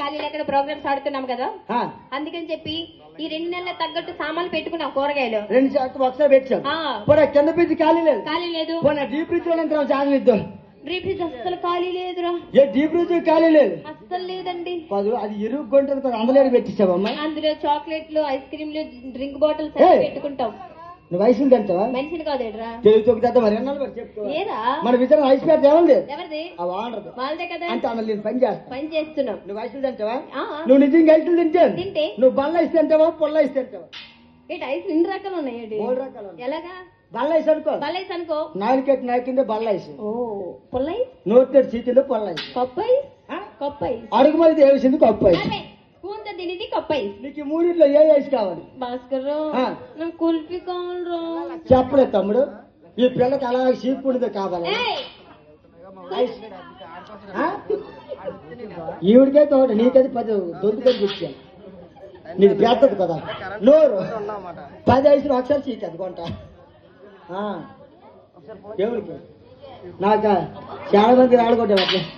ఖాళీ లేకుండా ప్రోగ్రామ్స్ ఆడుతున్నాం కదా, అందుకని చెప్పి ఈ 2 నెలల తగ్గట్టు సామాన్లు పెట్టుకున్నాం. కూరగాయలు 2 శాతం ఒకసారి పెట్టాం. పోనీ కింద పిచ్చి ఖాళీ లేదు. ఖాళీ లేదు. పోనీ డీప్ ఫ్రిడ్జ్ వాళ్ళంతా చాలా ఇద్దాం. డీప్ ఫ్రిడ్జ్ అస్సలు ఖాళీ లేదురా. ఏ డీప్ ఫ్రిడ్జ్ ఖాళీ లేదు? అస్సలు లేదండి. అది ఎరుగు కొంటే అందులో పెట్టించావమ్మా. అందులో చాక్లెట్లు, ఐస్ క్రీమ్లు, డ్రింక్ బాటిల్స్ పెట్టుకుంటాం. నువ్వు వయసుని తింటావా? మనిషిని కాదేట్రా. తెలుగు మరి ఎన్నాళ్ళు చెప్తావా? ఏరా మన విజయం ఐస్ ప్యాడ్ ఏమంది? ఎవరిది? వాళ్ళదే కదా. అంటే అన్న నేను పని చేస్తున్నావు. నువ్వు వయసులు తింటావా? నువ్వు నిజంగా ఐసులు తింటే నువ్వు బల్ల ఐస్ తింటావా, పొల్ల ఐస్ తింటావా? ఏంటి ఐస్ 2 రకాలు ఉన్నాయి. 3 రకాలు. ఎలాగా? బల్ల ఐస్ అనుకో. బల్ల ఐస్ అనుకో. నాలుకెట్ నాకిందే బల్ల ఐస్. పొల్ల ఐస్. నోట్ సీకిందే పొల్ల ice. Cup ice. Cup ice. అడుగు మరి వేసింది కప్పు ఐస్. కూంత తినేది కప్పు ఐస్. నీకు 3 ఏ ఐస్ కావాలి? భాస్కర్ నాకు కుల్ఫీ కావాలరా. చెప్పలేదు తమ్ముడు, ఈ పిల్లకి అలా చీపుకుంటే కావాలి. ఈవిడికే తోట, నీకది 10 దొంతుకొని కూర్చోాను. నీకు పెద్దది కదా నోరు. 10 ఐసులు ఒకసారి చీకది కొంట. దేవుడికి నాకు చాలా మంది రాడుకుంటే